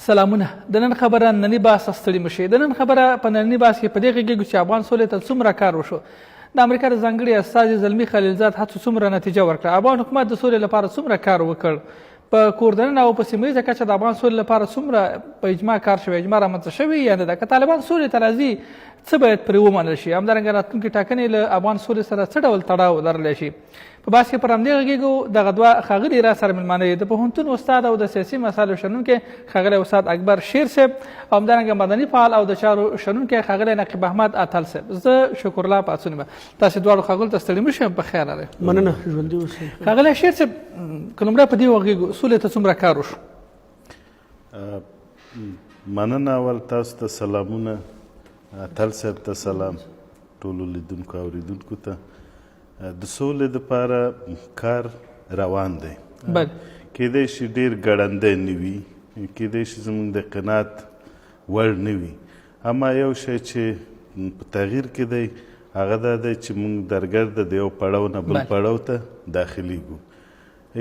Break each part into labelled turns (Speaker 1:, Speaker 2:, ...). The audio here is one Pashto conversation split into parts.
Speaker 1: سلامونه. د نن خبره ننني بحث ستړي مشئ. د نن خبره په ننني بحث کې په دې غږیږو چې افغان سولې ته څومره کار وشو. د امریکا د ځانګړي استازي زلمي خلیلزاد هڅو څومره نتیجه ورکړه. افغان حکومت د سولې لپاره څومره کار وکړ. په کوردننه او په سیمه ییزه کچه د افغان سولې لپاره څومره په اجماع کار شوی، اجماع رامنځته شوی یا نه ده. که طالبان سولې ته راځي څه باید پرې ومنل شي. همدارنګه راتلونکي ټاکنې له افغان سولې سره څه ډول تړاو لرلی شي. په بحث کې پر همدې غږیږو. دغه دوه ښاغلي را سره مېلمانه دي، د پوهنتون استاد او د سیاسي مسایلو شنونکی ښاغلی استاد اکبر شیر صاحب، او همدارنګه مدني فعال او د چارو شنونکی ښاغلی نقیب احمد اتل صاحب. زه شکرالله پاڅون یم. تاسې دواړو ښاغلو ته ستړي مه شئ، په خیر راغئ.
Speaker 2: مننه، ژوندي اوسئ.
Speaker 1: ښاغلی شیر صاحب، که لومړی په دې وغږیږو، سولې ته څومره کار وشو؟
Speaker 3: مننه. اول تاسو ته سلامونه، اتل صاحب ته سلام، ټولو لیدونکو او اوریدونکو ته. د سولې دپاره کار روان دی. کیدای شي ډېر ګړندی نه وي، کیدای شي زموږ د قناعت وړ نه وي، اما یو شی چې په تغییر کې دی هغه دا دی چې موږ درګرده د یو پړاو نه بل پړاو ته داخلیږو.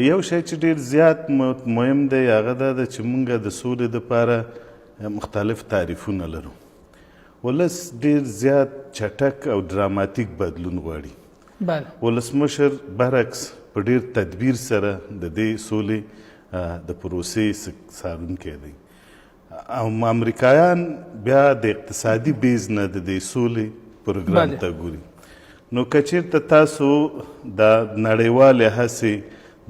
Speaker 3: یو شی چې ډېر زیات مهم دی هغه دا ده چې موږ د سولې دپاره مختلف تعریفونه لرو. ولس ډېر زیات چټک او ډراماتیک بدلون غواړي. ولسمشر برعکس په ډېر تدبیر سره د دې سولې د پروسې څارونکی دی، او امریکایان بیا د اقتصادي بیز نه د دې سولې پروګرام ته ګوري. نو که چېرته تاسو د نړیوالې هڅې،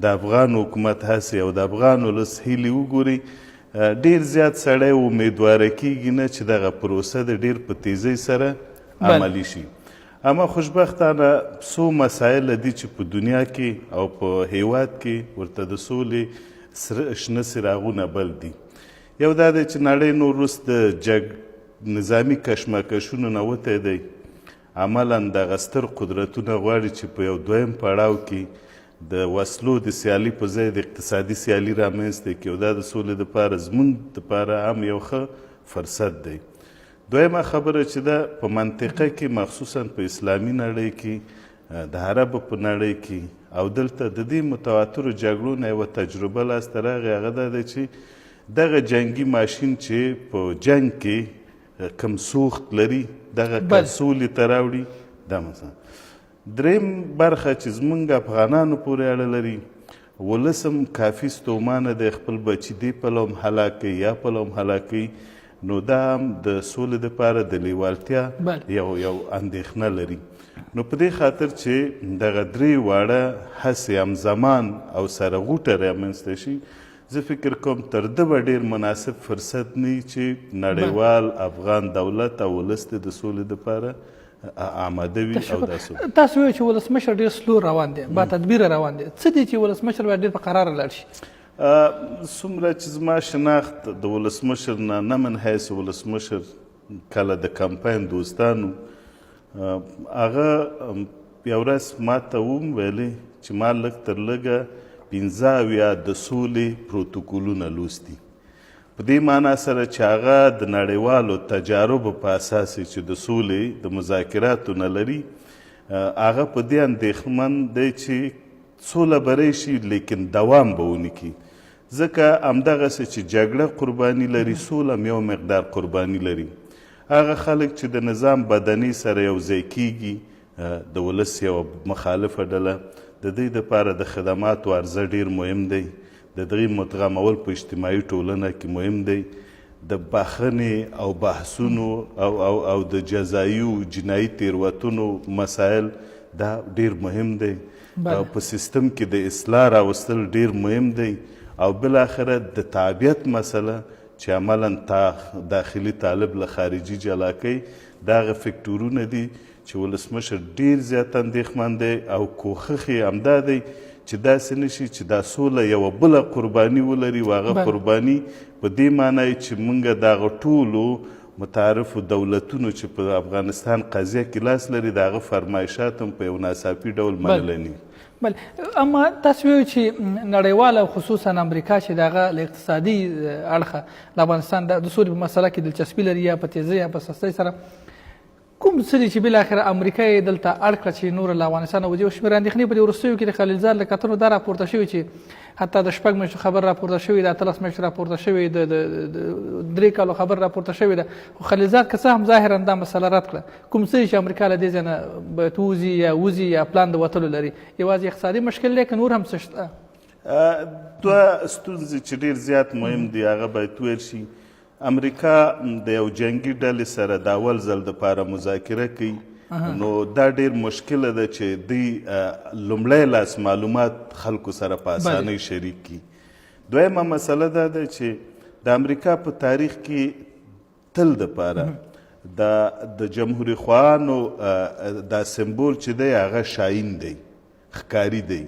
Speaker 3: د افغان حکومت هڅې او د افغان ولس هیلې وګورئ، ډېر زیات سړی امیدواره کېږي نه چې دغه پروسه د ډېر په تیزۍ سره عملي شي. اما خوشبختانه څو مسایل دي چې په دنیا کې او په هیواد کې ورته د سولې شنه څراغونه بل دي. یو دا دی چې نړۍ نور وروست د نظامي کشمکشونو نه وتی دی. عملا دغه ستر قدرتونه غواړي چې په یو دویم پړاو کې د وسلو د سیالي په ځای د اقتصادي سیالي رامنځته کړي، او دا د سولې دپاره زموږ دپاره هم یو ښه فرصت دی. دویمه خبره چې ده په منطقه کې، مخصوصا په اسلامي نړۍ کې، د عربو په نړۍ کې، او دلته د دې متواترو جګړو نه یوه تجربه لاسته راغې. هغه دا دی چې دغه جنګي ماشین چې په جنګ کې کم سوخت لري دغه که سولې ته راوړي، دا مثلا. دریم برخه چې زموږ افغانانو پورې اړه لري، ولس هم کافي ستومانه دی خپل بچي دې پلو هم هلاک کوي یا پلو هم هلاک کوي. نو دا هم د سولې دپاره د لیوالتیا یو اندېښنه لري. نو په دې خاطر چې دغه درې واړه هڅې همزمان او سره غوټه رامنځته شي، زه فکر کوم تر ده به ډېر مناسب فرصت نه وي چې نړیوال افغان دولت او ولس د سولې دپاره آماده وي. او دا سولې
Speaker 1: تاسو وایئ چې ولسمشر ډېر سلو روان دی، با تدبیره روان دی. څه دي چې ولسمشر باید ډېر په قراره لاړ شي؟
Speaker 3: څومره چې زما شناخت د ولسمشر نه من حیث ولسمشر کله د کمپاین دوستانو، هغه یو ورځ ما ته وم ویلې چې ما لږ تر لږه 15 د سولې پروتوکولونه لوستي، په دې معنا سره چې هغه د نړیوالو تجاربو په اساس چې د سولې د مذاکراتو نه لري، هغه په دې اندېښمن دی چې سوله بری شي لیکن دوام به ونه کړي. ځکه همدغسې چې جګړه قرباني لري، سوله هم یو مقدار قرباني لري. هغه خلک چې د نظام بدني سره یو ځای کېږي، د ولس یوه مخالفه ډله، د دوی دپاره د خدماتو عرضه ډېر مهم دی، د دغې مدغمول په اجتماعي ټولنه کې مهم دی، د بخښنې او بحثونو او د جزایي او جنایي تېروتنو مسایل دا ډېر مهم دی. په سیستم کې د اصلاح راوستل ډېر مهم دی. او بالاخره د تابعیت مسله چې عملا داخلي طالب له خارجي جلا کوي، دا هغه فکټورونه دي چې ولسمشر ډېر زیات اندېښمن دی، او کوښښ یې همدا دی چې داسې نه شي چې دا سوله یوه بله قرباني ولري، او هغه قرباني په دې معنی چې موږ دغه ټولو متعارفو دولتونو چې په افغانستان قضیه کې لاس لري، د هغه فرمایشات هم په یو ناڅاپي ډول منلی نه وي.
Speaker 1: اما تاسو وایئ چې نړیوال او خصوصا امریکا چې د هغه له اقتصادي اړخه له افغانستان د سولې په مسله کې دلچسپي لري، یا په تیزۍ یا په سستۍ سره، کوم څه دي چې بالاخره امریکا یې دلته اړ کړه چې نور له افغانستانه وځي او شمېر اندېښنې په دې وروستیو کې د خلیلزاد له کتنو دا راپورته شوي چې حتی د 6 میاشتو خبر راپورته شوی د 13 میاشتو راپورته شوی د 3 کالو خبر راپورته شوی ده خو خلیلزاد که څه هم ظاهرا دا مسله رد کړه کوم څه چې امریکا له دې ځای نه باید ووځي یا وځي یا پلان د وتلو لري یوازې اقتصادي مشکل دی که نور هم څه شته
Speaker 3: دوه ستونزې چې ډېر زیات مهم دي هغه باید ویل شي امریکا د یو جنگي ډلې سره د اول ځل دپاره مذاکره کوي نو دا ډېر مشکله ده چې دوی لومړی لاس معلومات خلکو سره په اسانۍ شریک کړي دویمه مسله دا ده چې د امریکا په تاریخ کې تل دپاره د جمهوري خواهانو دا سمبول چې دی هغه شاهین دی ښکاري دی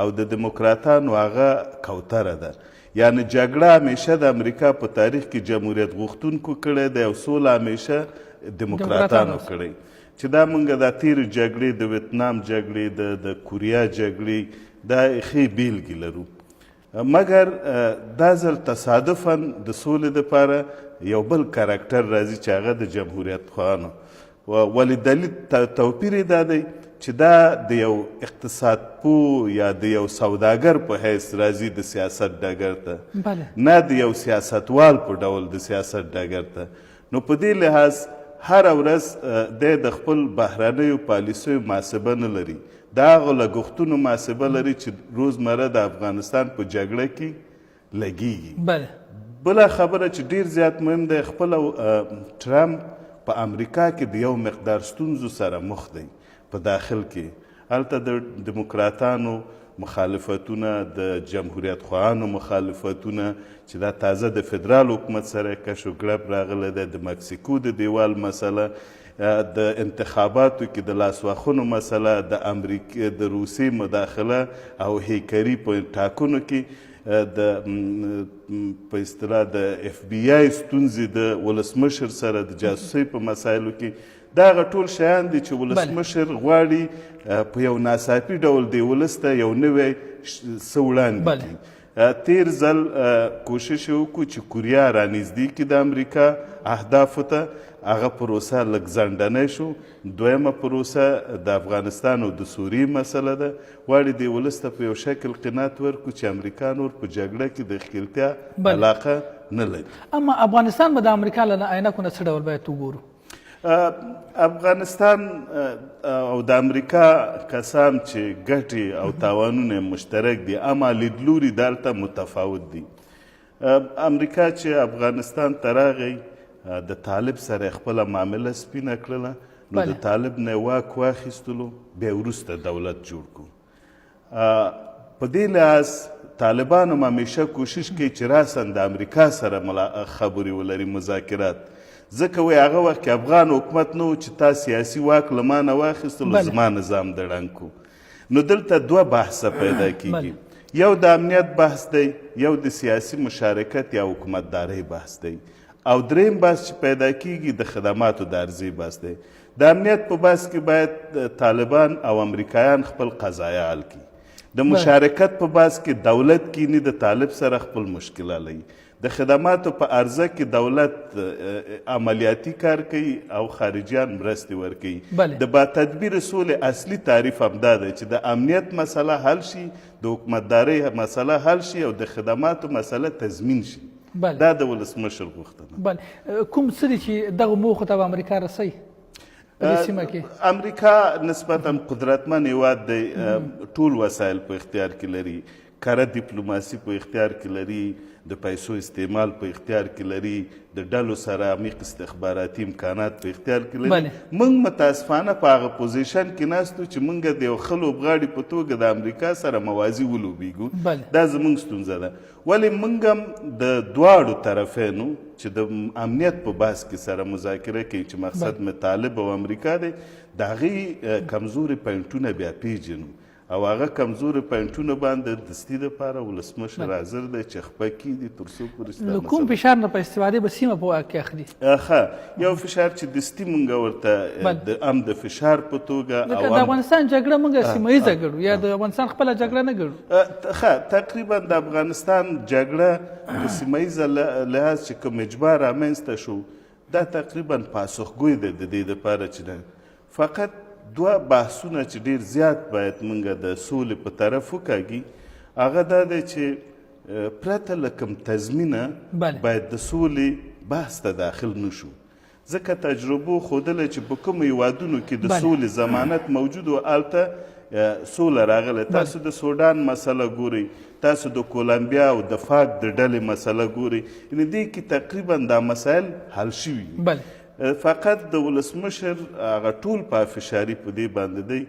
Speaker 3: او د دموکراتانو هغه کوتره ده یعنی جګړه همیشه د امریکا په تاریخ کې جمهوریت غوښتونکو کړی دی او سوله همیشه دموکراتانو کړی چې دا موږ د تیرې جګړې د ویتنام جګړې د کوریا جګړې دا ښې بیلګې لرو مګر دا ځل تصادفا د سولې دپاره یو بل کرکټر راځي چې هغه د جمهوریت خواهانو ولې دلیل توپیر یې دا دی چې دا د یو اقتصاد پوه یا د یو سوداګر په حیث راځي د سیاست ډګر ته نه د یو سیاستوال په ډول د سیاست ډګر ته نو په دې لحاظ هره ورځ دی د خپل بهرنیو پالیسیو محاسبه نه لري د هغو لګښتونو محاسبه لري چې روزمره د افغانستان په جګړه کې لګیږي بله خبره چې ډیر زیات مهم دی خپله ټرمپ په امریکا کې د یو مقدار ستونزو سره مخ دی په داخل کې هلته د دموکراتانو مخالفتونه د جمهوریت خواهانو مخالفتونه چې دا تازه د فدرال حکومت سره کش و ګړپ راغلی دی د مکسیکو د دیوال مسله د انتخاباتو کې د لاسواخونو مسله د امریکا د روسیې مداخله او هیکري په ټاکنو کې په اصطلاح د اف بی آی ستونزې د ولسمشر سره د جاسوسۍ په مسایلو کې دا هغه ټول شیان دي چې ولسمشر غواړي په یو ناڅاپي ډول دی ولس ته یو نوی څه وړاندې کړي تیر ځل کوشش وکړو چې کوریا رانږدې کړي د امریکا اهدافو ته هغه پروسه لږ ځنډنی شو دویمه پروسه د افغانستان او د سوریې مسله ده غواړي دې ولس ته په یو شکل قناعت ورکړو چې امریکا نور په جګړه کې د ښکیلتیا علاقه نه لري
Speaker 1: اما افغانستان به د امریکا له عینکو نه څه ډول باید وګورو
Speaker 3: افغانستان او د امریکا کسان چې ګټې او تاوانونه مشترک دي اما لیدلوري دلته متفاوت دي امریکا چې افغانستان ته راغی د طالب سره خپله معامله سپینه کړله نو د طالب نه واک واخیستلو بیا وروسته دولت جوړ کړو په دې لحاظ طالبانو هم همیشه کوشش کوي چې راسن د امریکا سره خبرې ولري مذاکرات ځکه وایي هغه وخت کې افغان حکومت نه و چې تا سیاسي واک له ما نه واخیستلو زما نظام د ړنګ کړو نو دلته دوه بحثه پیدا کیږي یو د امنیت بحث دی یو د سیاسي مشارکت یا حکومتدارۍ بحث دی او دریم بحث چې پیدا کیږي د خدماتو د عرضې بحث دی د امنیت په بحث کې باید طالبان او امریکایان خپل قضایا حل کړي د مشارکت په بحث کې دولت کینی د طالب سره خپل مشکله لري د خدماتو په عرضه کې دولت عملیاتي کار کوي او خارجیان مرستې ورکوي د با تدبیر سولې اصلي تعریف همدا دی چې د امنیت مسله حل شي د حکومتدارۍ مسله حل شي او د خدماتو مسله تضمین شي دا د ولسمشر غوښتنه
Speaker 1: کوم څه دي چې دغه موخو ته به امریکا رسوي
Speaker 3: امریکا نسبتا قدرتمن هیواد دی ټول وسایل په اختیار کې لري کره ډیپلوماسي په اختیار کې لري د پیسو استعمال په اختیار کې لري د ډلو سره عمیق استخباراتي امکانات په اختیار کې لري موږ متاسفانه په هغه پوزیشن کې ناستو چې موږ د یو ښه لوبغاړي په توګه د امریکا سره موازي ولوبېږو دا زموږ ستونزه ده ولې موږ هم د دواړو طرفینو چې د امنیت په بحث کې سره مذاکره کوي چې مقصد مې طالب او امریکا دی د هغې کمزوري پوینټونه بیا پیژنو او هغه کمزوري پوینټونه باندې دستي دپاره ولسمشر حاضر دی چې خپه کړي تر څو پورې
Speaker 1: له کوم فشار نه په استفادې به سیمه په واک کې اخلي
Speaker 3: ښه یو فشار چې دستي موږ ورته هم د فشار په توګه
Speaker 1: لکه د افغانستان جګړه موږ سیمه ییزه ګڼو یا د افغانستان خپله جګړه نه ګڼو
Speaker 3: ښه تقریبا د افغانستان جګړه د سیمه ییزه لحاظ چې کوم اجبار رامنځته شو دا تقریبا پاسخګوی دی د دې دپاره چې فقط دوه بحثونه چې ډېر زیات باید موږ د سولې په طرف وکاږي هغه دا دی چې پرته له کوم تضمینه باید د سولې بحث ته داخل نشو ځکه تجربو ښودلی چې په کومو هیوادونو کې د سولې ضمانت موجود و هلته سوله راغله تاسو د سودان مسله ګورئ تاسو د کولمبیا او د فاک د ډلې مسله ګورئ یعنې دې کې تقریبا دا مسایل حل شوي فقط د ولسمشر هغه ټول پافشاري په دې باندې دی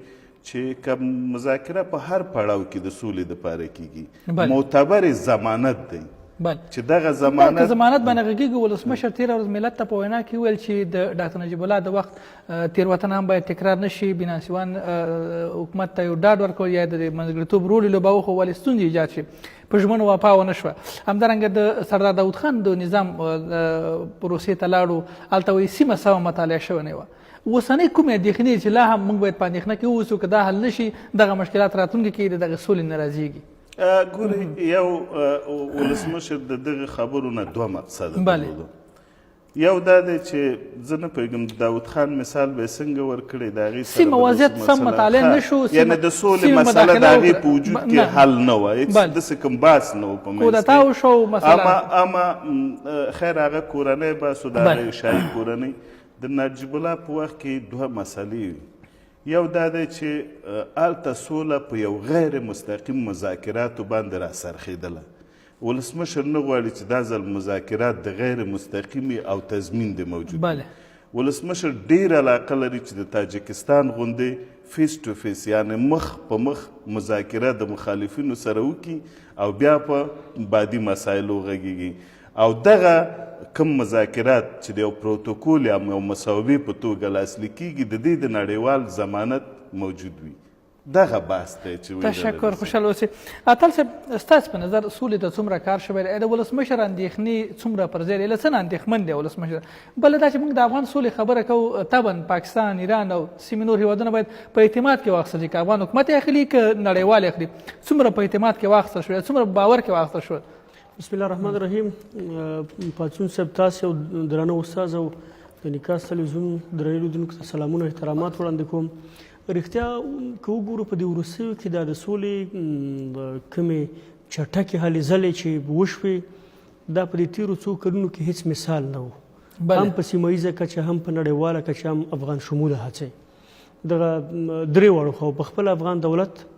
Speaker 3: چې کوم مذاکره په هر پړاو کې د سولې دپاره کیږي معتبر ضمانت دی چې دغه ضمانت باندې
Speaker 1: غږیږي ولسمشر تېره ورځ ملت ته په وینا کې وویل چې د ډاکټر نجیب الله د وخت تېروتنه هم باید تکرار نه شي بیناسیوان حکومت ته یو ډاډ ورکول یا د منځګړیتوب رول یې لوباوه خو ولې ستونزې ایجاد شي په ژمنو وفا ونه شوه همدارنګه د سردار داود خان د نظام پروسې ته لاړو هلته وایي سیمه سمه مطالعه شوې نه وه اوسنۍ کومې اندېښنې چې لا هم موږ باید په اندېښنه کې واوسو که دا حل نه شي دغه مشکلات راتلونکي کې د دغې سولې نه راځېږي
Speaker 3: ګورئ یو ولسمشر د دغه خبرو نه دوه مقصده درلودو یو دا دی چې زه نه پوهېږم د داود خان مثال به یې څنګه ورکړی د هغې
Speaker 1: سیمه وضعیت سم مطالعه نه شو
Speaker 3: یعنې د سولې مسله د هغې په وجود کې حل نه وه هېڅ داسې کوم بحث نه و په منځ
Speaker 1: کودتا وشو مثلا
Speaker 3: اما خیر هغه کورنۍ بحث و د هغه شاهي کورنۍ د نجیب الله په وخت کې دوه مسلې وي یو دا دی چې هلته سوله په یو غیر مستقیم مذاکراتو باندې راڅرخېدله ولسمشر نه غواړي چې دا ځل مذاکرات د غیر مستقیمي او تضمین دی موجود ولسمشر ډېر علاقه لري چې د تاجکستان غوندې فیس ټو فیس یعنې مخ په مخ مذاکره د مخالفینو سره وکړي او بیا په بادي مسایلو غږیږي او دغه کوم مذاکرات چې د یو پروتوکول یا یو مصوبې په توګه لاسلیک کیږي د دې د نړیوال ضمانت موجود وي دغه بحث دی چې
Speaker 1: تشکر خوشحال اوسئ اتل صاحب ستاسو په نظر سولې ته څومره کار شوی دی د ولسمشر اندېښنې څومره پر ځای له څه نه اندېښمن دی ولسمشر بله دا چې موږ د افغان سولې خبره کوو طبعا پاکستان ایران او سیمې نور هېوادونه باید په اعتماد کې واخیستل شي که افغان حکومت یې اخلي که نړیوال یې اخلي څومره په اعتماد کې واخیستل شوی څومره په باور کې واخیستل شوی
Speaker 2: بسم الله الرحمن الرحیم پاڅون صاحب تاسو یو درانه استاد او د نکاس تلویزیون درنو لیدونکو ته سلامونه احترامات وړاندې کوم رښتیا که وګورو په دې وروستیو کې دا د سولې کومې چټکې هلې ځلې چې وشوې دا په دې تېرو څو کلونو کې هیڅ مثال نه و هم په سیمه ییزه کچه هم په نړیواله کچه هم افغان شموله هڅې دغه درې واړو خو په خپل افغان دولت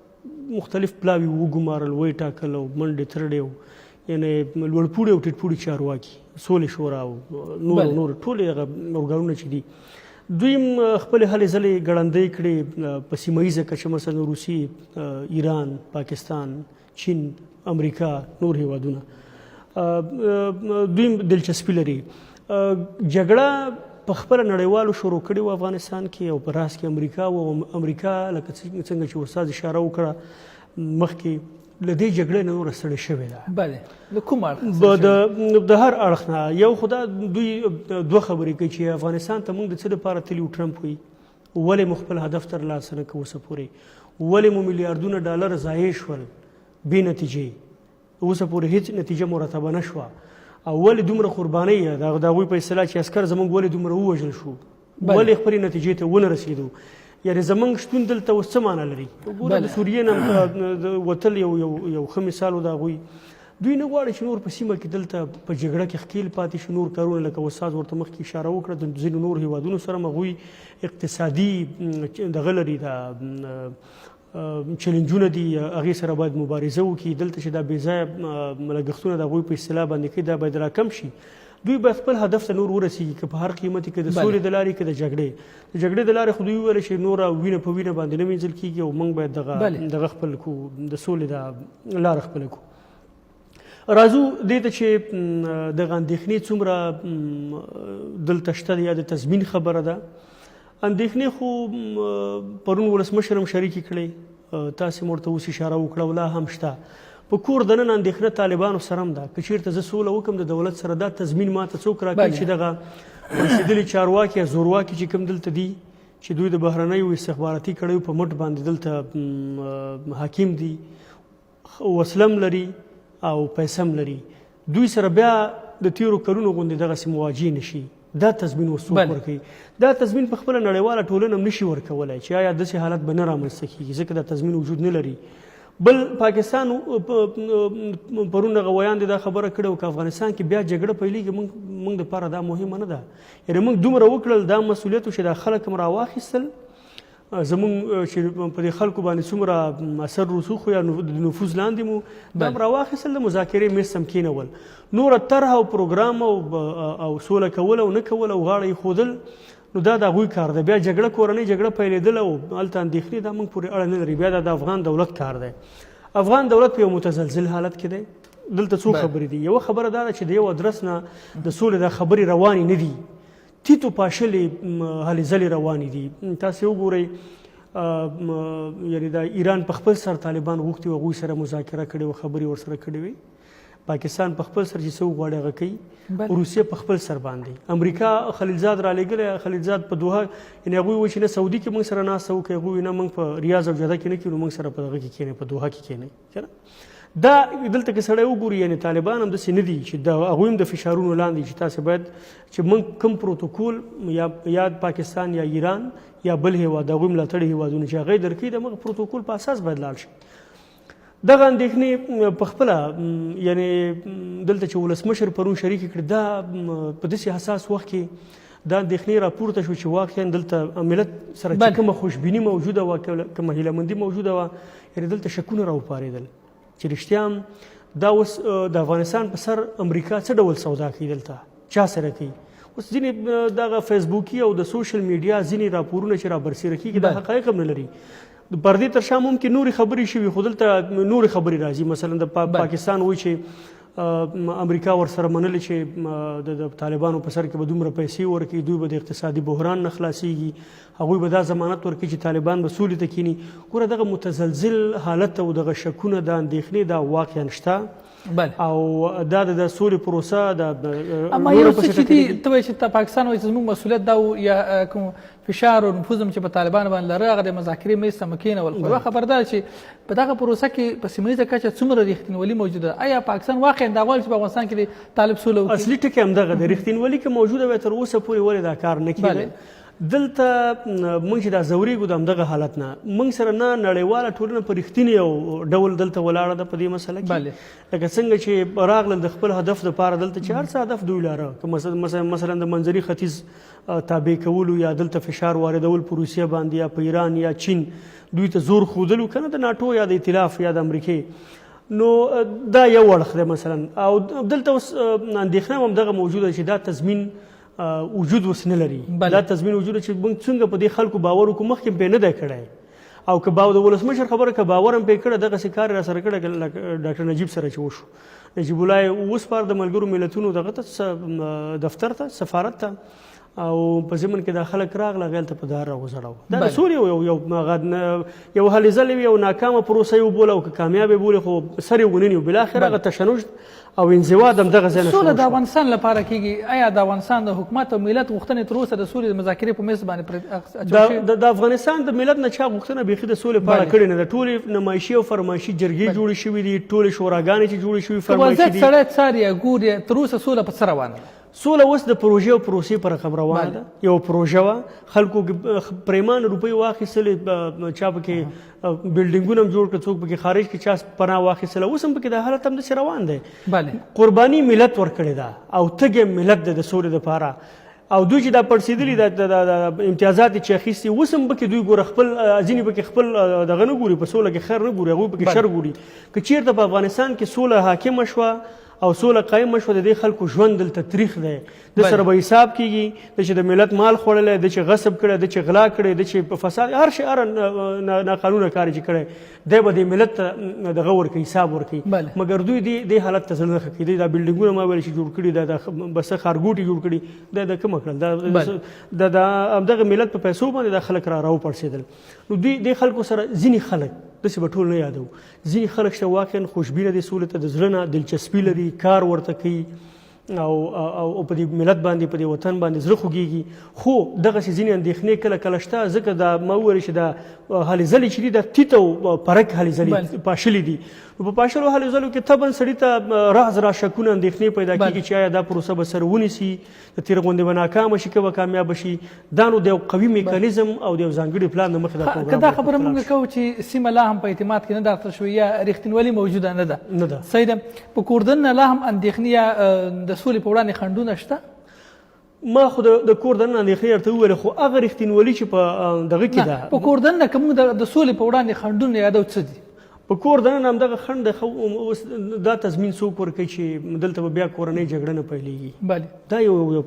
Speaker 2: مختلف پلاوي وګمارل ویې ټاکل او منډې ترړې یعنې لوړپوړي او ټیټپوړي چارواکي سولې شورا او نور ټولې هغه ارګانونه چې دي دوی خپلې هلې ځلې ګړندۍ کړې په سیمه ییزه کچه مثلا روسي ایران پاکستان چین امریکا نور هیوادونه دوی دلچسپي لري جګړه په خپله نړیوالو شروع کړې وه افغانستان کې او په راس کې امریکا و امریکا لکه څنګه چې استاد اشاره وکړه مخکې له دې جګړې نه نوره ستړې شوې ده
Speaker 1: بله له کوم اړخ
Speaker 2: د هر اړخ نه یو خو دا دوی دوه خبرې کوي چې افغانستان ته موږ د څه دپاره تلي ټرمپ وایي ولې مو خپل هدف ترلاسه نه کوو اوسه پورې ولې مو میلیاردونه ډالر ضایع شول بې نتیجې اوسه پورې هیڅ نتیجه مرتبه نه شوه او ولې دومره قربانۍ د هغوی په اصطلاح چې عسکر زموږ ولې دومره ووژل شو ولې خپلې نتیجې ته ونه رسېدو یعنې زموږ شتون دلته اوس څه معنی لري ګوره د سوریې نه وتل یو ښه مثال و د هغوی دوی نه غواړي چې نور په سیمه کې دلته په جګړه کې ښکیل پاتې شي نور کارونه لکه استاد ورته مخکې اشاره وکړه د ځینو نور هیوادونو سره هم هغوی اقتصادي دغه لري دا چلنجونه دي هغې سره باید مبارزه وکړي دلته چې دا بې ځایه لګښتونه د هغوی په اصطلاح باندې کوي دا باید راکم شي دوی باید خپل هدف ته نور ورسېږي که په هر قیمت کې د سولې د لارې که د جګړې د لارې خو دوی وویل چې نوره وینه په وینه باندې نه مینځل کېږي او موږ باید دغه خپل کړو د سولې دا لاره خپله کړو راځو دې ته چې دغه اندېښنې څومره دلته شته یا د تضمین خبره ده اندېښنې خو پرون ولسمشر هم شریکې کړې تاسې مو ورته اوس اشاره وکړه او لا هم شته په کور دننه اندېښنه طالبانو سره هم ده که چېرته زه سوله وکړم د دولت سره دا تضمین ماته څوک راکوي چې دغه رسېدلي چارواکي یا زورواکي چې کوم دلته دي چې دوی د بهرنیو استخباراتي کړیو په مټ باندې دلته حاکم دي وسله هم لري او پیسه هم لري دوی سره بیا د تېرو کلونو غوندې دغسې مواجه نه شي دا تضمین څوک ورکوي؟ دا تضمین په خپله نړیواله ټولنه هم نشي ورکولی چې آیا داسې حالت به نه رامنځته کېږي ځکه دا تضمین وجود نه لري. بل پاکستان پرون هغه ویان دی دا خبره کړې وه که افغانستان کې بیا جګړه پیلېږي موږ دپاره دا مهمه نه ده. یعنې موږ دومره وکړل دا مسؤلیت چې دا خلک هم راواخیستل زمونږ چې په دې خلکو باندې څومره اثر رسوخ یا د نفوذ لاندې مو دا هم راواخیستل، د مذاکرې میز هم کېنول، نوره طرح او پروګرام او سوله کول او نه کول او غاړه ایښودل نو دا د هغوی کار دی. بیا جګړه کورنۍ جګړه پیلېدله او هلته اندېښنې دا موږ پورې اړه نه لري، بیا دا د افغان دولت کار دی. افغان دولت په یو متزلزل حالت کې دی. دلته څو خبرې دي. یوه خبره دا ده چې د یو ادرس نه د سولې دا خبرې روانې نه دي، تیتو پاشلې هلې ځلې روانې دي. تاسې وګورئ یعنې دا ایران په خپل سر طالبان غوښتي وو، هغوی سره مذاکره کړې وه، خبرې ورسره کړې وې. پاکستان په خپل سر چې څه وغواړي هغه کوي. روسیه په خپل سر باندې، امریکا خلیلزاد رالېږلی، خلیلزاد په دوحه یعنې هغوی وایي چې نه سعودي کې موږ سره ناسته وکړئ، هغوی نه موږ په ریاض او جده کې نه کښېنو، موږ سره په دغه کې کښېنئ، په دوحه کې کښېنئ. دا دلته کې سړی وګوري یعنې طالبان هم داسې نه دي چې د هغوی هم د فشارونو لاندې چې تاسې باید چې موږ کوم پروتوکول یا پاکستان یا ایران یا بل هېواد هغوی ملاتړي هېوادونه چې هغه یې درکوي د هغه پروتوکول په اساس باید لاړ شي. دغه اندېښنې په خپله یعنې دلته چې ولسمشر پرون شریکې کړي دا په داسې حساس وخت کې دا اندېښنې راپورته شو چې واقعا دلته ملت سره چې کومه خوشبیني موجوده وه، کومه هیله مندي موجوده وه، یعنې دلته شکونه راوپارېدل چې رښتیا هم دا اوس د افغانستان په سر امریکا څه ډول سودا کوي، دلته چا سره کوي. اوس ځینې دغه فیسبوکي او د سوشل میډیا ځینې راپورونه چې رابرسېره کېږي دا حقایق هم نه لري. د پردې تر شا ممکن نورې خبرې شوي خو دلته نورې خبرې راځي. مثلا د پاکستان وایي چې امریکا ورسره منلې چې د طالبانو په سر کې به دومره پیسې ورکوي، دوی به د اقتصادي بحران نه خلاصېږي، هغوی به دا ضمانت ورکوي چې طالبان به سولې ته کښېني. ګوره دغه متزلزل حالت او دغه شکونه دا اندېښنې دا واقعا شته او دا د سولې پروسه
Speaker 1: اما یو څه چې دي ته وایې چې پاکستان وایي چې زموږ مسؤلیت دا و یا کوم فشار او نفوذ هم چې په طالبانو باندې لره هغه د مذاکرې میز ته مکېنول. خو یوه خبر دا چې په دغه پروسه کې په سیمه ییزه کچه څومره رښتینولي موجوده ده؟ آیا پاکستان واقعا دا غواړي چې په افغانستان کې د طالب سوله وکړي؟ اصلي
Speaker 2: ټکي همدغه دی، رښتینولي که موجوده وای تر اوسه پورې ولې دا کار نه کېده. دلته موږ چې دا ځورېږو د همدغه حالت نه، موږ سره نه نړیواله ټولنه په رښتینې یو ډول دلته ولاړه ده په دې مسله کې. لکه څنګه چې راغلل د خپل هدف دپاره دلته چې هر څه هدف دوی لاره، که مثلا د منځني ختیځ تابع کولو یا دلته فشار واردول په روسیه باندې یا په ایران یا چین دوی ته زور ښودلو که نه د ناټو یا د ائتلاف یا د امریکې، نو دا یو اړخ دی مثلا. او دلته اوس اندېښنه هم همدغه موجوده چې دا تضمین وجود اوس نه لري. دا تضمین وجود چې موږ څنګه په دې خلکو باور وکړو، مخکې پرې نه دی کړی او که د ولسمشر خبره که باور هم پرې کړی دغسې کار یې راسره کړی ډاکټر نجیب سره چې وشو. نجیب الله یې وسپاره د ملګرو ملتونو دغه ته دفتر ته سفارت ته او په ضمن کې دا خلک راغله هغه هلته په دار راغوځړاوه. دا د سولې یو هلې ځلې وي او ناکامه پروسه یې وبوله او که کامیاب یې بولې خو سر یې ونیو. بالاخره هغه تشنج او انزوا د همدغه ځای نه
Speaker 1: سوله د افغانستان لپاره کېږي. آیا د افغانستان د حکومت او ملت غوښتنې تر اوسه د سولې د مذاکرې په میز باندې
Speaker 2: د افغانستان د ملت نه چا غوښتنه بیخي د سولې په اړه کړې نه ده. ټولې نمایشي او فرمایشي جرګې جوړې شوي دي، ټولې شوراګانې چې جوړې شوي فرمایشي دي.
Speaker 1: سړی څاري ګوري تر اوسه سوله په څه روانه ده؟
Speaker 2: سوله اوس د پروژې او پروسې په رقم روانه ده. یو پروژه وه، خلکو پریمانه روپۍ واخیستلې، چا پکې بلډینګونه هم جوړ کړه، څوک پکې خارج کې چا پناه واخیستله. اوس هم پکې دا حالت همداسې روان دی. قرباني ملت ورکړې ده او تږی ملت دی د سولې دپاره. او دوی چې دا پړسېدلي د امتیازات چې اخیستي اوس هم پکې دوی ګوره خپل ځینې پکې خپل دغه نه ګوري، په سوله کې خیر نه ګوري، هغوی پکې شر ګوري. که چېرته په افغانستان کې سوله حاکمه شوه او سوله قایمه شوه، د دې خلکو ژوند دلته تریخ دی، د سره به حساب کېږي، د چې د ملت مال خوړلی، د چې غصب کړی، د چې غلا کړی، د چې په فساد هر شي هر ناقانونه کار چې کړی دی به د ملت دغه ورکوي، حساب ورکوي. مګر دوی دې حالت ته زړه نه ښه کوي. دوی دا بلډینګونه ما ویل چې جوړ کړي، دا بسه ښارګوټي جوړ کړي، دا د کومه کړل؟ د همدغه ملت په پیسو باندې دا خلک راوپړسېدل. نو دوی دې خلکو سره ځینې خلک داسې به ټول نه یادوو، ځینې خلک شته واقعا خوشبینه دي سولې ته، د زړه نه دلچسپي لري، کار ورته کوي، او په دې ملت باندې په دې وطن باندې زړه خوږېږي خو دغسې ځینې اندېښنې کله کله شته ځکه دا ما وویل چې دا هلې ځلې چې دي دا تیت او پرک هلې ځلې پاشلې دي نو په پاشلو هلې ځلو کې طبعا سړي ته راز را شکونه اندېښنې پیدا کېږي چې آیا دا پروسه به سره ونیسي د تېره غوندې به ناکامه شي که به کامیابه شي دا نو د یو قوي میکانیزم او د یو ځانګړي پلان د مخې دا پروګرام
Speaker 1: که دا خبره موږ کوو چې سیمه لا هم په اعتماد کې نه ده اخته شوې یا رښتینولي موجوده نه ده صحیح ده په کوردن نه لا هم اندېښنې یا د سولې په وړاندې خنډونه شته
Speaker 2: ما خو د کور دننه اندېښنې درته وویلې خو هغه رښتینولي چې په دغه کې ده
Speaker 1: په کور دننه که موږ د سولې په وړاندې خنډونه یادو څه دي
Speaker 2: په کور دننه همدغه خنډ اوس دا تضمین څوک ورکوي چې دلته به بیا کورنۍ جګړه نه پیلېږي دا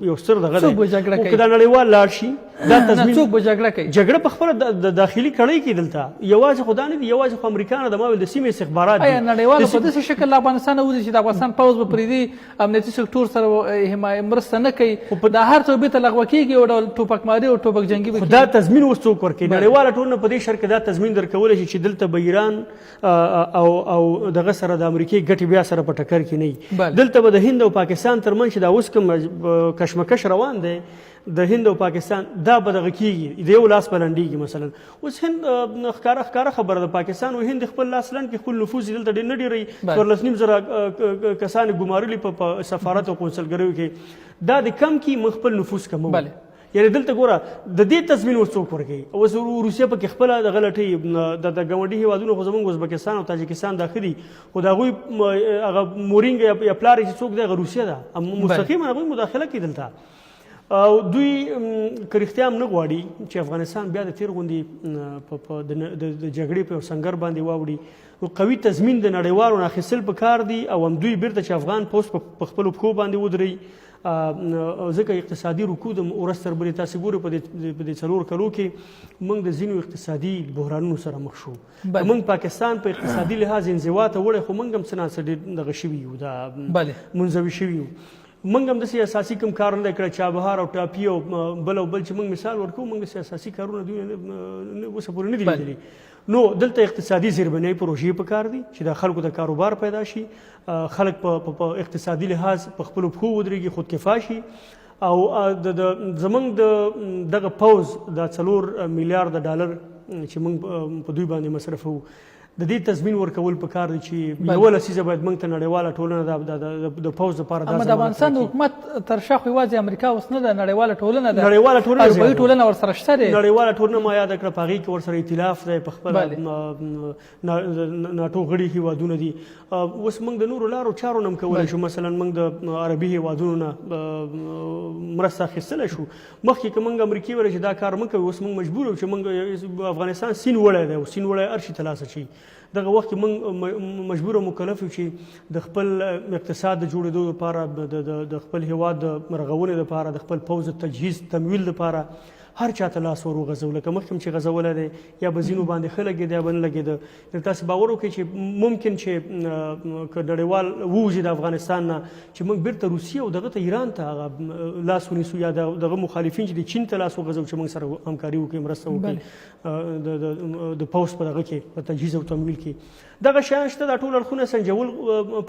Speaker 2: یو ستر دغه دی خو که دا نړیوال لاړ شي دا تضمین
Speaker 1: څوک به جګړه کوي
Speaker 2: جګړه په خپله د داخلي کړۍ کې دلته یوازې خو دا نه دي یوازې خو امریکا نه د ما ویل د سیمې استخبارات دي
Speaker 1: آیا نړیوالو په داسې شکل له افغانستانه وځي چې د افغانستان پوځ به پرې دې امنیتي سکتور سره مرسته نه کوي دا هر څه بېرته لغوه کېږي او ډول ټوپکماري او ټوپک جنګي به
Speaker 2: دا تضمین اوس څوک ورکوي نړیواله ټولنه په دې شرط کې دا تضمین درکولی شي چې دلته به ایران او دغه سره د امریکې ګټې بیا سره په ټکر کې نه وي دلته به د هند او پاکستان ترمنځ چې دا اوس کوم کشمکش روان دی د هند او پاکستان دا به دغه کېږي د یو لاس به لنډېږي مثلا اوس هند ښکاره خبره ده پاکستان او هند خپل لاس لنډ کې خپل نفوذ دلته ډېر نه ډېروي 14,500 کسان ګمارلي په سفارت او قونسلګریو کې دا د کم کې موږ خپل نفوذ کموو یعنې دلته ګوره د دې تضمین اوس څوک ورکوي اوس روسیه پکې خپله دغه لټوي د ګاونډي هېوادونو خو زموږ ازبکستان او تاجکستان دا ښه دي خو د هغوی هغه مورینګ یا پلار چې څوک دی هغه روسیه ده مستقیما هغوی مداخله کوي دلته او دوی که رښتیا هم نه غواړي چې افغانستان بیا د تېر غوندې د جګړې په یو سنګر باندې واوړي نو قوي تضمین د نړیوالو نه اخیستل پکار دي او همدوی بیرته چې افغان پوځ په خپلو پښو باندې ودروي ځکه اقتصادي رکود ورځ تر بلې تاسې ګورئ په دې 4 کلو کې موږ د ځینو اقتصادي بحرانونو سره مخ شو موږ پاکستان په اقتصادي لحاظ انزوا ته وړی خو موږ هم څه ناڅه ډېر دغه شوي یو دا منزوي شوي یو موږ هم داسې اساسي کوم کار نه دی کړی چابهار او ټاپي او بل چې موږ مثال ورکوو موږ داسې اساسي کارونه دوی اوسه پورې نه دي لیدلي نو دلته اقتصادي زیربنایي پروژې پکار دي چې د خلکو د کاروبار پیدا شي خلک په اقتصادي لحاظ په خپلو پښو ودرېږي خودکفا شي او زموږ دغه پوځ دا 4 میلیارډ ډالر چې موږ په دوی باندې مصرفوو د دې تضمین ورکول پکار دی چې یوه لسیزه باید موږ ته نړیواله ټولنه د پوځ دپاره
Speaker 1: اما د افغانستان د حکومت تر شا خو یوازې امریکا اوس نه ده نړیواله ټولنه ده
Speaker 2: نړیواله
Speaker 1: اروپایي ټولنه ورسره شته دی
Speaker 2: نړیواله ټولنه ما یاده کړه په هغې کې ورسره ایتلاف دی په خپله ناټو غړي هېوادونه دي اوس موږ د نورو لارو چارو نه هم کولی شو مثلا موږ د عربي هېوادونو نه مرسته اخیستلی شو مخکې که موږ امریکې ویله چې دا کار مه کوي اوس موږ مجبور یو چې موږ افغانستان سین وړی دی او سین وړی هر شي ته لاسه شي دغه وخت کې موږ مجبور او مکلف یو چې د خپل اقتصاد د جوړېدو لپاره د خپل هېواد د رغونې لپاره د خپل پوځ د تجهیز تمویل لپاره هر چاته لاس ور وغځو لکه مخکې هم چې غځولی دی یا به ځینو باندې ښه لګېده یا به نه لګېده تاسې باور وکړئ چې ممکن چې که نړیوال ووځي د افغانستان نه چې موږ بیرته روسیې او دغه ته ایران ته هغه لاس ونیسو یا دغه مخالفین چې د چین ته لاس وغځو چې موږ سره همکاري وکړي مرسته وکړي د پوځ په دغه کې په تجهیز او تمویل کې دغه شیان شته دا ټول اړخونه سنجول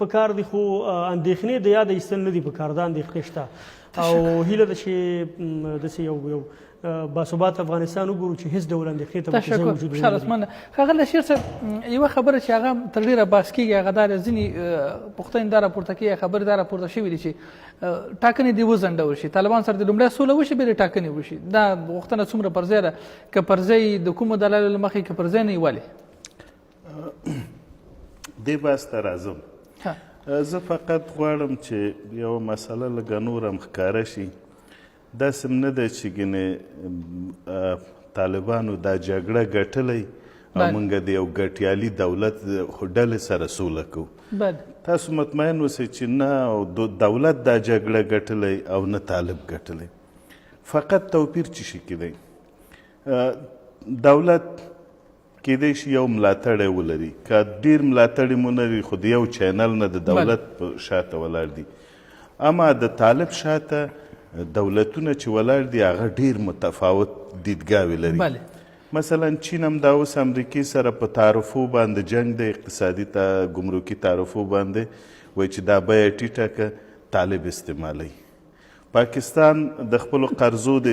Speaker 2: پکار دي خو اندېښنې د یاده ایستل نه دي پکار دا اندېښنې شته او هیله ده چې داسې یو باثبات افغانستان وګورو چې هیڅ ډول اندېښنې ته به ځای وجود
Speaker 1: ولري. مننه. ښاغلی شیر صاحب یوه خبره چې هغه تر ډېره بحث کېږي هغه دا ده ځینې پوښتنې دا راپورته کېږي خبرې دا راپورته شوي دي چې ټاکنې دې وځنډول شي طالبان سره د لومړی سوله وشي بیا د ټاکنې وشي دا غوښتنه څومره پر ځای ده که پر ځای د کومو دلایلو له مخې که پر ځای نه یې ولې
Speaker 3: دې بحث ته راځم زه فقط غواړم چې یوه مسله لږه نور هم ښکاره شي داسې نه ده چې ګنې طالبانو دا جګړه ګټلی او موږ د یو ګټیالي دولت ډلې سره سوله کوو تاسو مطمئن اوسئ چې نه دولت دا جګړه ګټلی او نه طالب ګټلی فقط توپیر چې شي کې دی دولت کېدای شي یو ملاتړی ولري که ډېر ملاتړي مو نه وي خو د یو چینل نه د دولت په شاته ولاړ دي اما د طالب شاته دولتونه چې ولاړ دي هغه ډېر متفاوت دیدګاوې لري مثلا چین هم دا اوس امریکې سره په تعرفو باندې جنګ د اقتصادي ګمرکي تعرفو باندې وایي چې دا بیه ټیټه که طالب استعمالوي. پاکستان د خپلو قرضو د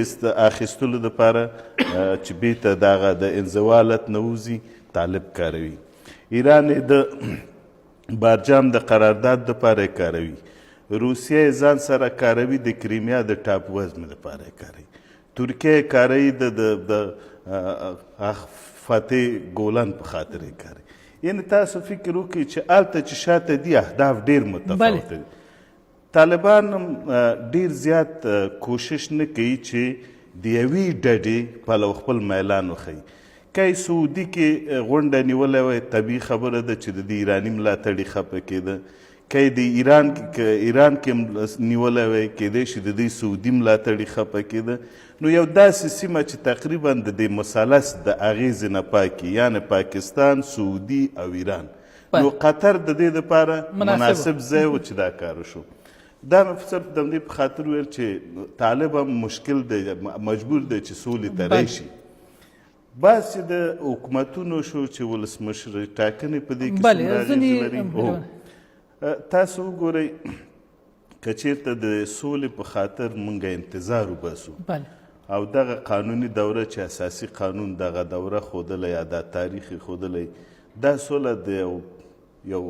Speaker 3: اخیستلو دپاره چې بیرته دغه د انزوالت نه وځي طالب کاروي. ایران یې د بارجام د قرارداد دپاره یې کاروي. روسیه یې ځان سره کاروي د کریمیا د ټاپ وزمې دپاره یې کاروي. ترکیه یې کاروي د فتح ګولان په خاطر یې کاروي. یعنې تاسو فکر وکړئ چې هلته چې شاته دي اهداف ډېر متفاوت دي. طالبان هم ډېر زیات کوشش نه کوي چې د یوې ډډې پلو خپل میلان وښیي. که یې سعودي کې غونډه نیولی وای طبیعي خبره ده چې د ایراني ملاتړي خفه کېده. که یې د ایران کې نیولی وای کېدای شي د دوی سعودي ملاتړي خفه کېده. نو یو داسې سیمه چې تقریبا د دې مثلث د اغېزې نه پاکي، یعنې پاکستان، سعودي او ایران. نو قطر د دې دپاره مناسب ځای و چې دا کار وشو. دا مې صرف د همدې په خاطر ویل چې طالب هم مشکل دی، مجبور دی چې سولې ته راشي. بس چې د حکومتونو شو چې ولسمشر ټاکنې په دې کې څومره اغېز لري. تاسو وګورئ که چېرته د سولې په خاطر موږ انتظار وباسو او دغه قانوني دوره چې اساسي قانون دغه دوره ښودلی یا دا تاریخ یې ښودلی، دا سوله د یو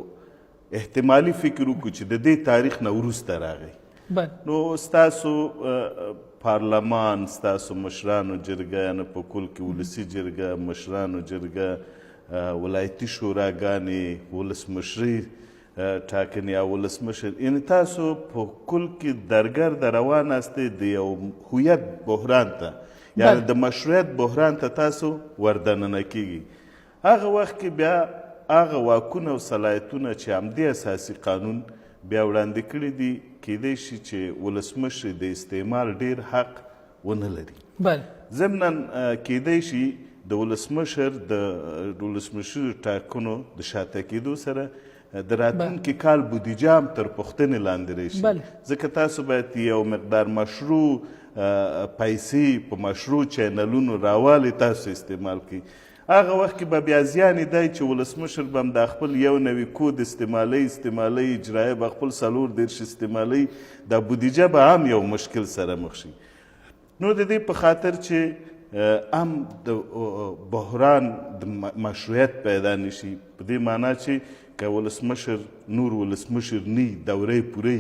Speaker 3: احتمالي فکر وکړو چې د دې تاریخ نه وروسته راغی. نو ستاسو پارلمان، ستاسو مشرانو جرګه، یعنې په کل کې ولسي جرګه، مشرانو جرګه، ولایتي شوراګانې، ولسمشري ټاکنې او ولسمشر، یعنې تاسو په کل کې درګرده روان یاستئ د یو هویت بحران ته، یعنې د مشروعیت بحران ته تاسو وردننه کیږي. هغه وخت کې بیا هغه واکونه او صلاحیتونه چې همدې اساسي قانون بیا وړاندې کړي دي، کیدای شي چې ولسمشر د استعمال ډیر حق ونه لري. ضمنا کیدای شي د ولسمشر ټاکنو د شاته کېدو سره د راتلونکي کال بودیجه هم تر پوښتنې لاندې راشي، ځکه تاسو باید یو مقدار مشروع پیسې په مشروع چینلونو راوالي تاسو استعمال کړئ. هغه وخت کې به بیا زیان یې دی چې ولسمشر به هم دا خپل یو نوي کود استعمالوي، اجرایه به خپل 34 استعمالوي، دا بودیجه به هم یو مشکل سره مخ شي. نو د دې په خاطر چې هم د بحران د مشروعیت پیدا نشي، په دې معنا چې که ولسمشر نور ولسمشر نی دورې پوره،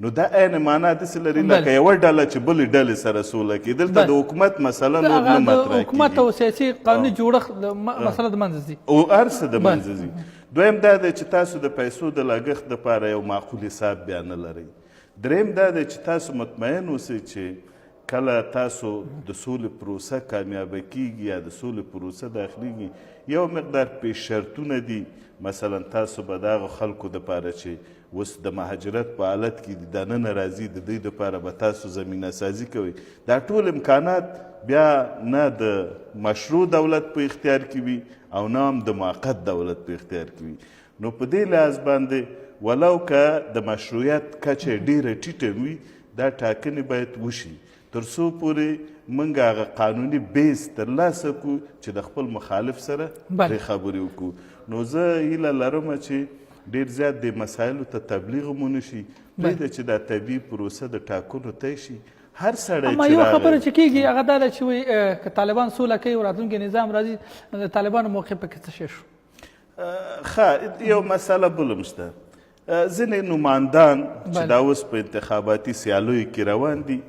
Speaker 3: نو دا عین معنا داسې لري لکه یوه ډله چې بلې ډلې سره سوله کوي. دلته د حکومت مسله نور نه مطرح کېږي،
Speaker 1: حکومت او سیاسي قانوني جوړښت مسله د منځه ځي
Speaker 3: او هر څه د منځه ځي. دویم دا دی چې تاسو د پیسو د لګښت دپاره یو معقول حساب بیا نه لرئ. دریم دا دی چې تاسو مطمئن اوسئ چې کله تاسو د سولې پروسه کامیابه کیږي یا د سولې پروسه داخلیږي، یو مقدار پیش شرطونه دي. مثلا تاسو به د هغو خلکو دپاره چې اوس د مهاجرت په حالت کې دي، دننه راځي، د دوی دپاره به تاسو زمینه سازي کوئ. دا ټول امکانات بیا نه د مشروع دولت په اختیار کې وي او نه هم د موقت دولت په اختیار کې وي. نو په دې لحاظ باندې ولو که د مشروعیت کچه ډیره ټیټه وي، دا ټاکنې باید وشي تر څو پورې موږ هغه قانوني بیس ترلاسه کړو چې د خپل مخالف سره پرې خبرې وکړو. نو زه هیله لرم چې ډېر زیات دې مسایلو ته تبلیغ هم ونه شي، پرېږده چې دا طبیعي پروسه د ټاکنو طی شي. هر سړی
Speaker 1: اما یو خبره چې کېږي هغه دا ده چې وایي که طالبان سوله کوي او راتلونکی نظام راځي، د طالبانو موقع پکې څه شی شو؟
Speaker 3: ښه، یو مسله بل هم شته. ځینې نمایندان چې دا اوس په انتخاباتي سیالیو کې روان دي،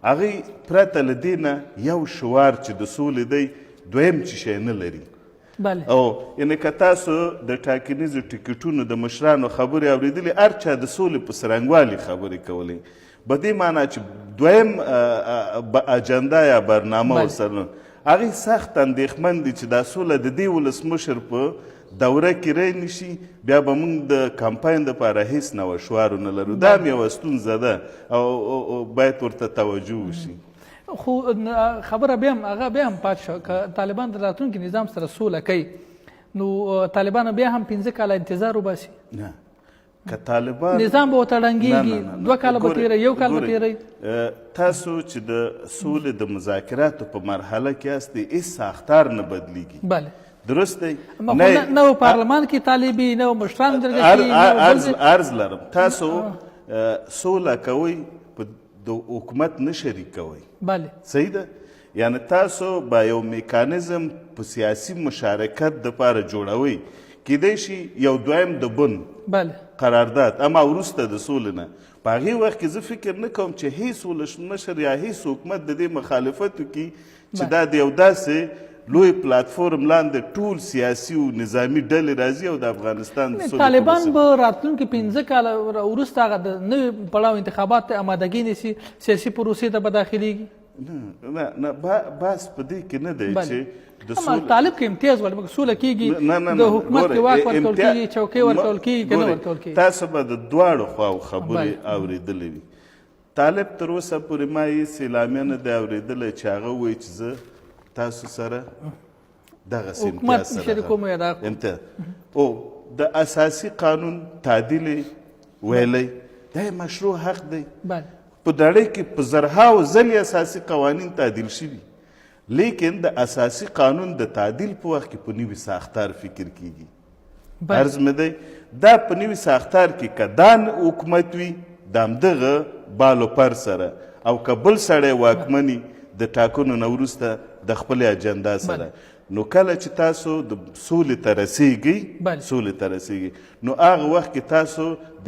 Speaker 3: هغوی پرته له دې نه یو شعار چې د سولې دی دویم چې شی نه لري. او یعنې که تاسو د ټاکنیزو ټکټونو د مشرانو خبرې اورېدلې، هر چا د سولې په څرنګوالي خبرې کولې، په دې معنا چې دویم اجنډا یا برنامه ورسره، هغوی سخت اندېښمن دي چې دا سوله د دې ولسمشر په دوره کې رای نشي، بیا به موږ د کمپاین دپاره هیڅ نوه شعار ونه لرو. دا هم یوه ستونزه ده او باید ورته توجه وشي.
Speaker 1: خو خبره بیا هم هغه بیا هم پاتې شوه، که طالبان د راتلونکي نظام سره سوله کوي، نو طالبان بیا هم 15 کاله انتظار وباسي.
Speaker 3: نه، که طالبان
Speaker 1: نظام به ورته ړنګېږي، 2 کاله به تېروي، 1 کال به تېروي.
Speaker 3: تاسو چې د سولې د مذاکراتو په مرحله کې یاستئ، هېڅ ساختار نه بدلیږي.
Speaker 1: بله،
Speaker 3: درست دی.
Speaker 1: نه پارلمان کې طالبي، نه مشران جرګه کې.
Speaker 3: عرض لرم، تاسو سوله کوئ په د حکومت نه شریک کوئ
Speaker 1: بله
Speaker 3: صحیح ده یعنی تاسو با یو میکانیزم په سیاسي مشارکت دپاره جوړوئ کیدای شي یو دویم د بن
Speaker 1: بله
Speaker 3: قرارداد اما وروسته د سولې نه په هغې وخت کې زه فکر نه کوم چې هیڅ ولسمشر یا هیڅ حکومت د دې مخالفت وکړي چې دا د یو داسې لوی پلاتفورم لاندې ټول سیاسي او نظامي ډلې راځي او د افغانستان
Speaker 1: طالبان به راتلونکي 15 کاله وروسته هغه د نوي پړاو انتخابات ته امادګي نیسي سیاسي پروسې ته به داخلیږي
Speaker 3: نه بحث په دې کې نه دی چې
Speaker 1: اما طالب کې امتیاز ولې مګر سوله کیږي د حکومت کې واک ورکول کیږي چوکۍ ورکول کیږي که نه ورکول کیږي
Speaker 3: تاسو به د دواړو خواو خبرې اورېدلې وي طالب تر اوسه پورې ما هېڅ اعلامیه نه دی اورېدلی چې هغه وایي چې زه تاسو سره دغسې
Speaker 1: حکومت شریکوم یا
Speaker 3: امتیاز او د اساسي قانون تعدیل ویلی دا مشروع حق دی په نړۍ کې په زرهاو ځلې اساسي قوانین تعدیل شوي لیکن د اساسي قانون د تعدیل په وخت کې په نوي ساختار فکر کیږي عرض مې دی دا په نوي ساختار کې که دا حکومت وي د همدغه بالو پر سره او که بل سړی واکمني د ټاکنو نه وروسته د خپلې اجنډا سره نو کله چې تاسو د سولې ته رسیږئ نو هغه وخت کې تاسو د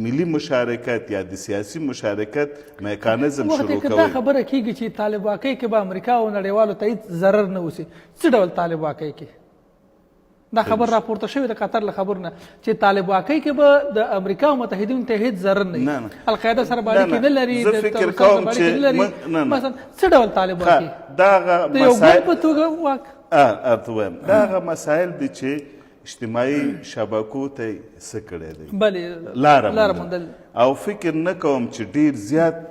Speaker 3: ملي مشارکت یا د سیاسي مشارکت میکانیزم شروع کوئ
Speaker 1: دا خبره کیږي چې طالب واقعي کې به امریکا او نړیوالو ته هیڅ ضرر نه وسي څه ډول طالب واقعي کې دا خبر راپورته شوی د قطر له خبر نه چې طالب واقعي کې به د امریکا او متحدینو ته هیڅ ضرر نه وي القاعده سره به اړیکې نه لري
Speaker 3: زه فکر کوم چې
Speaker 1: مثلا څه ډول طالب واقعي
Speaker 3: دغه
Speaker 1: د یو ګوند په توګه واک
Speaker 3: ارته وایم دغه مسایل دي چې اجتماعي شبکو ته څه کړی دی
Speaker 1: بلې
Speaker 3: لاره موندل او فکر نه کوم چې ډیر زیات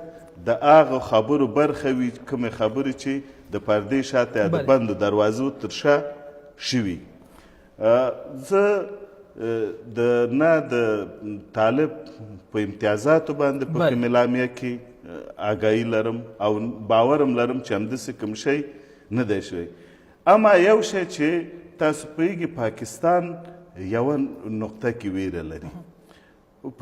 Speaker 3: د هغه خبرو برخه وي کومې خبرې چې د پردې شاته یا د بندو دروازو تر شا شوي زه نه د طالب په امتیازاتو باندې په کوم اعلامیه کې آګاهي لرم او باورم لرم چې همداسې کوم شی نه دی شوی اما یو شی چې تاسو پوهیږئ پاکستان یوه نقطه کې ویره لري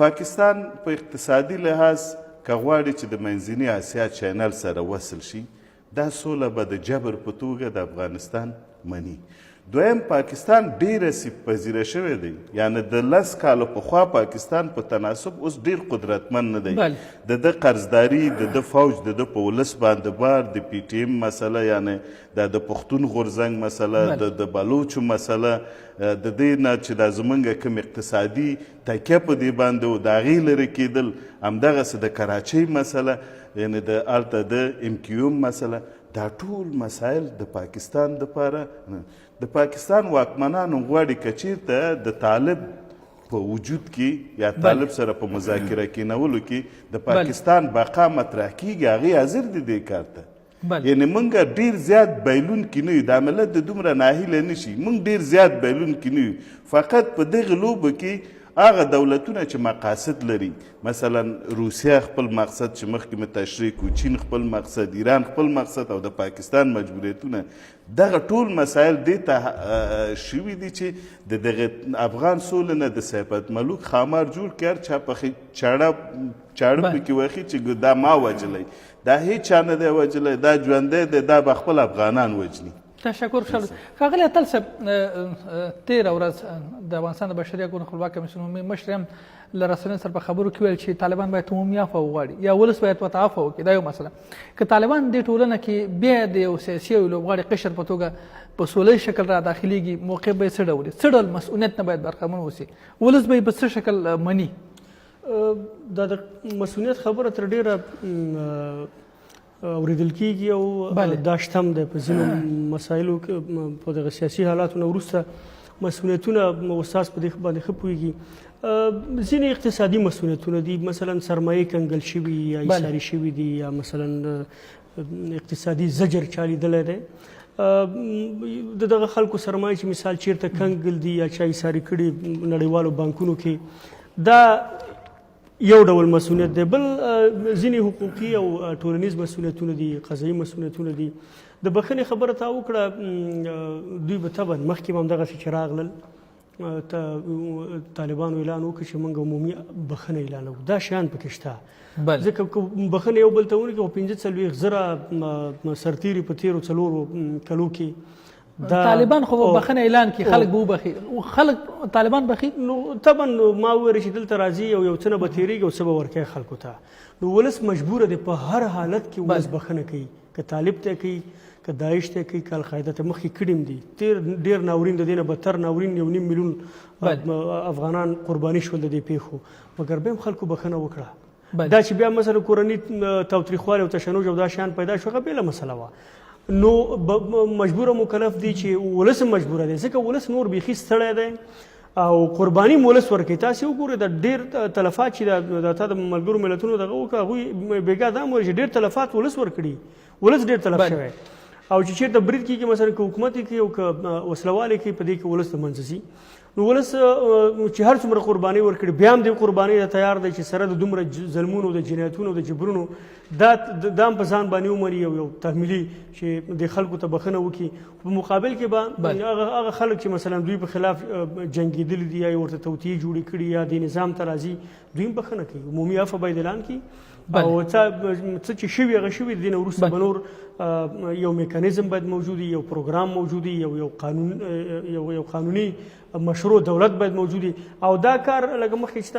Speaker 3: پاکستان په اقتصادي لحاظ که غواړي چې د منځني اسیا چینل سره وصل شي دا سوله به د جبر په توګه د افغانستان مني دویم پاکستان ډیره سیب پذیره شوی دی یعنی د 10 کالو پخوا پاکستان په تناسب اوس ډیر قدرتمند نه دی د ده قرضداري د ده فوج د ده په ولس باندې بار د پی ټی ایم مسله یعنی د پښتون غورځنګ مسله د بلوچو مسله د دې نه چې دا زمونږ کوم اقتصادي تکیه په دې باندې و د هغې لرې کېدل همدغسې د کراچۍ مسله یعنی د هلته د ام کیو ایم مسله دا ټول مسایل د پاکستان دپاره د پاکستان واکمنانو غواړي که چیرته د طالب په وجود کې یا طالب سره په مذاکره کېنولو کې د پاکستان بقا مطرح کېږي هغې حاضر دي دې کار ته یعنی موږ ډېر زیات بایلونکي نه یو دا ملت د دومره ناهیله نه شي موږ ډېر زیات بایلونکي نه یو فقط په دغې لوبو کې هغه دولتونه چې مقاصد لري مثلا روسیه خپل مقصد چې مخکې مې تشریح کړو چین خپل مقصد ایران خپل مقصد او د پاکستان مجبوریتونه دغه ټول مسایل دې ته شوي دي چې د دغه افغان سولې نه د صفت ملوک خامار جوړ کړ چا پخې چاړه پکې وخي چې دا ما وجلی دا هیڅ چا نه دی وجلی دا ژوندی دی دا به خپل افغانان وجني
Speaker 1: تشکر ښاغلی اتل صاحب تېره ورځ د افغانستان د بشري حقونو خپلواک کمیسیون عمومي مشر هم له رسنیو سره په خبرو کې ویل چې طالبان باید عمومي عفوه وغواړي یا ولس باید ورته عفوه وکړي دا یو مسله که طالبان دې ټولنه کې بیا د یو سیاسي او لوبغاړي قشر په توګه په سوله شکل را داخلیږي موقع به یې څه ډول څه ډول مسؤلیت نه باید برخمن اوسي ولس به یې په څه شکل مني
Speaker 2: دا د مسؤلیت خبره تر ډېره اورېدل کېږي او دا شته هم دی په ځینو مسایلو په دغه سیاسي حالاتو نه وروسته مسؤلیتونه استاد په دې باندې ښه پوهېږي ځینې اقتصادي مسؤلیتونه دي مثلا سرمایې کنګل شوي یا ایساري شوي دي یا مثلا اقتصادي زجر چا لیدلی دی د دغه خلکو سرمایې چې مثال چیرته کنګل دي یا چا ایساري کړي نړیوالو بانکونو کې دا یو ډول مسؤلیت دی بل ځینې حقوقي او ټولنیز مسؤلیتونه دي قضایي مسؤلیتونه دي د بخښنې خبره تا وکړه دوی به طبعا مخکې به همدغسې چې راغلل طالبانو اعلان وکړ چې موږ عمومي بخښنه اعلانوو. دا شیان پکې شته. ځکه بخښنه یو بل ته ونکړي او 45,000 سرتیري په تېرو 4 کلو کې
Speaker 1: طالبان خو بخښنه اعلان کړي، خلک به وبخي، خلک طالبان بخي.
Speaker 2: نو طبعا ما وویل چې دلته راځي او یو څه نه به تېرېږي او څه به ورکوي خلکو ته. نو ولس مجبوره دی په هر حالت کې ولس بخښنه کوي، که طالب ته کوي، که داعش ته کوي، که القاعده ته. مخکې کړي هم دي ډېر ناورین، د دې نه بدتر ناورین 1.5 میلیون افغانان قرباني شول د دې پیښو، مګر بیا هم خلکو بخښنه وکړه. دا چې بیا مثلا کورني تاوتریخوالی او تشنج او دا شیان پیدا شو، هغه بېله مسله وه. نو مجبوره مکلف دی چې ولس هم مجبوره دی، ځکه ولس نور بیخي ستړی دی او قرباني ولس ورکوي. تاسې وګورئ د ډېر تلفات چې د تا د ملګرو ملتونو دغه وکړه، هغوی بېګا دا هم وایي چې ډېر تلفات ولس ورکړي، ولس ډېر تلف شوی. او چې چېرته برید کېږي مثلا که حکومت یې کوي او که وسلوال یې کوي، په دې کې ولس د منځه ځي. نو ولس چې هر څومره قرباني ورکړي، بیا هم دې قرباني ته تیار دی چې سره د دومره ظلمونو، د جنایتونو، د جبرونو دا هم په ځان باندې ومني، یو تحمیلي چې د خلکو ته بخښنه وکړي. په مقابل کې به هغه خلک چې مثلا دوی په خلاف جنګېدلي دي یا ورته توطیې جوړې کړي یا د نظام ته راځي، دوی هم بخښنه کوي، عمومي عفوه باید اعلان کړي. او څه چې شوي هغه شوي، د دې نه وروسته به نور یو میکانیزم باید موجود وي، یو پروګرام موجود وي، یو قانوني مشروع دولت باید موجود وي. او دا کار لکه مخکې چې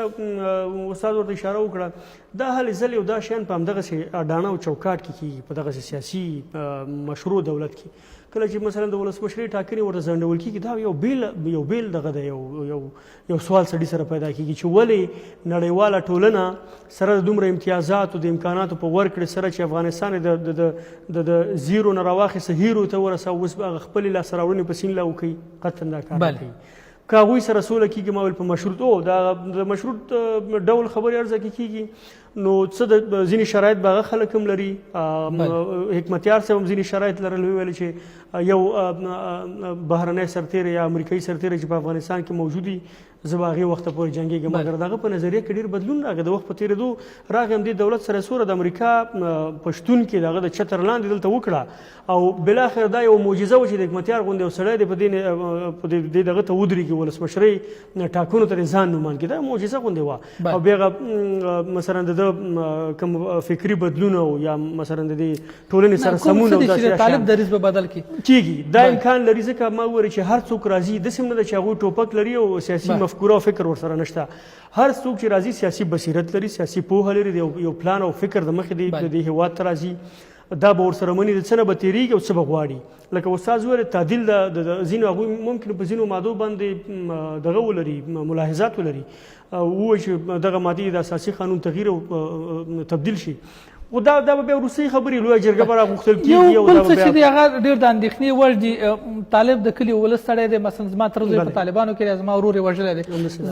Speaker 2: استاد ورته اشاره وکړه، دا هلې ځلې او دا شیان په همدغسې اډانه او چوکاټ کې کېږي، په دغسې سیاسي مشروع دولت کې. کله چې مثلا د ولسمشرۍ ټاکنې ورته ځنډول کېږي، دا یو بیل دغه دی، یو سوال سړي سره پیدا کېږي چې ولې نړیواله ټولنه سره د دومره امتیازاتو د امکاناتو په ورکړې سره چې افغانستان د زیرو نه راواخیسته هیرو ته ورسوه، اوس به هغه خپلې لاسته راوړنې په سین لاو کوي، قطعا دا کار نه کوي. که هغوی سره سوله کېږي، ما ویل په مشروط د مشروط ډول خبرې عرضه کې کېږي، نو څه د ځینې شرایط به هغه خلک هم لري. حکمتیار صاحب هم ځینې شرایط لرل، ویل چې یو بهرنی سرتیری یا امریکایي سرتیری چې په افغانستان کې موجود وي، زه به هغې وخته پورې جنګېږم. مګر د هغه په نظریه کې ډېر بدلون راغی، د وخت په تېرېدو راغی همدې دولت سره سوره د امریکا په شتون کې د هغه د چتر لاندې دلته وکړه. او بالاخره دا یو معجزه وه چې د حکمتیار غوندې یو سړی دی په دې دغه ته ودرېږي، ولسمشرۍ ټاکنو ته ځان نومان کړي، دا معجزه غوندې وه. او بیا مثلا د کوم فکري بدلون او یا مثلا د دې ټولنې سره سمون او داسې
Speaker 1: طالب دریځ به بدل
Speaker 2: کېږي، دا امکان لري. ځکه ما وویل چې هر څوک راځي، داسې هم نه ده چې هغوی ټوپک لري او سیاسي مفکوره او فکر ورسره نشته. هر څوک چې راځي سیاسي بصیرت لري، سیاسي پوهه لري، یو پلان او فکر د مخې د دې هېواد ته راځي، دا به ورسره مني د څه نه به تېرېږي او څه به غواړي. لکه استاد وویل تعدیل د ځینو هغوی ممکن په ځینو مادو باندې دغه ولري، ملاحظات ولري، ووایي چې دغه مادې د اساسي قانون تغییر او تبدیل شي. خو دا به بیا وروستۍ خبرې لویه جرګه به راغوښتل کېږي.
Speaker 1: یو بل څه چې دی هغه ډېر د اندېښنې وړ دي. طالب د کلي ولس سړی دی، مثلا زما تره زوی په طالبانو کې دی، زما ورور یې وژلی دی،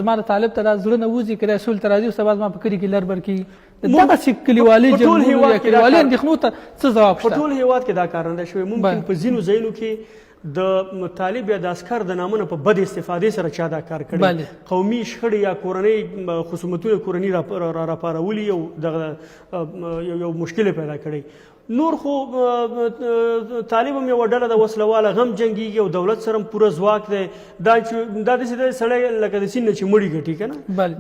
Speaker 1: زما د طالب ته دا زړه نه وځي که دی سولې ته راځي، سبا زما په کلي کې لر بر کېږي. دغسې کلیوالي جنګونو یا کلیوالي اندېښنو ته څه ځواب شته؟
Speaker 2: په ټول هېواد کې دا کار نه دی شوی. ممکن په ځینو ځایونو کې د طالب یا د عسکر د نامه نه په بد استفادې سره چا دا کار کړی، قومي شخړې یا کورنۍ خصومتونه کورني راپارولي، یو مشکل پیدا کړی. نور خو طالب هم یوه ډله د وسلواله غم جنګېږي او دولت سره هم پوره ځواک دی. دا داسې دی سړی لکه د سیند نه چې مړي ګټي که نه،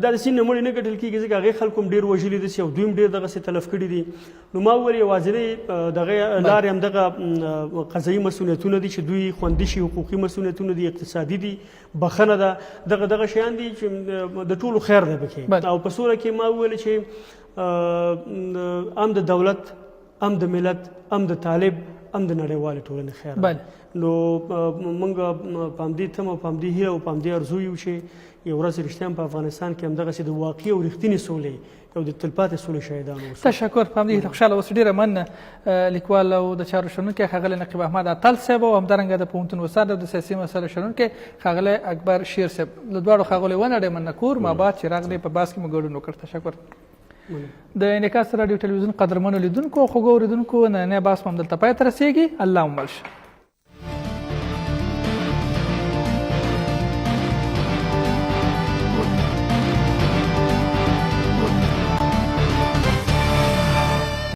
Speaker 2: دا د سیند نه مړي نه ګټل کېږي، ځکه هغې خلکو هم ډېر وژلي دي او دوی هم ډېر دغسې تلف کړي دي. نو ما وویل یوازینۍ دغه لارې همدغه قضایي مسؤلیتونه دي چې دوی خوندي شي، حقوقي مسؤلیتونه دي، اقتصادي دي، بخښنه ده، دغه شیان دي چې د ټولو خیر دی پکې. او په سوله کې ما وویل چې هم د دولت، هم د ملت، هم د طالب، هم د نړیوالې ټولنې خیر. نو موږ په همدې تمه، په همدې هیله او په همدې ارزو یو چې یو ورځ رښتیا په افغانستان کې همدغسې د واقعي او رښتینې سولې او د تلپاتې سولې شاهدان اوسو.
Speaker 1: تشکر. په همدې هیله خوشحاله اوسو. ډېره مننه لیکوال او د چارو شنونکی ښاغلی نقیب احمد اتل صاحب او همدارنګه د پوهنتون استاد او د سیاسي مسایلو شنونکی ښاغلی اکبر شیر صاحب. له دواړو ښاغلیو ونه ډېر مننه کور ما بعد چې راغلی په بحث کې مو ګډون وکړ. تشکر. د انعکاس راډیو ټلویزیون قدرمنو لیدونکو او خوږو اورېدونکو نننی بحث مو همدلته پای ته رسېږي. الله مو مل شه.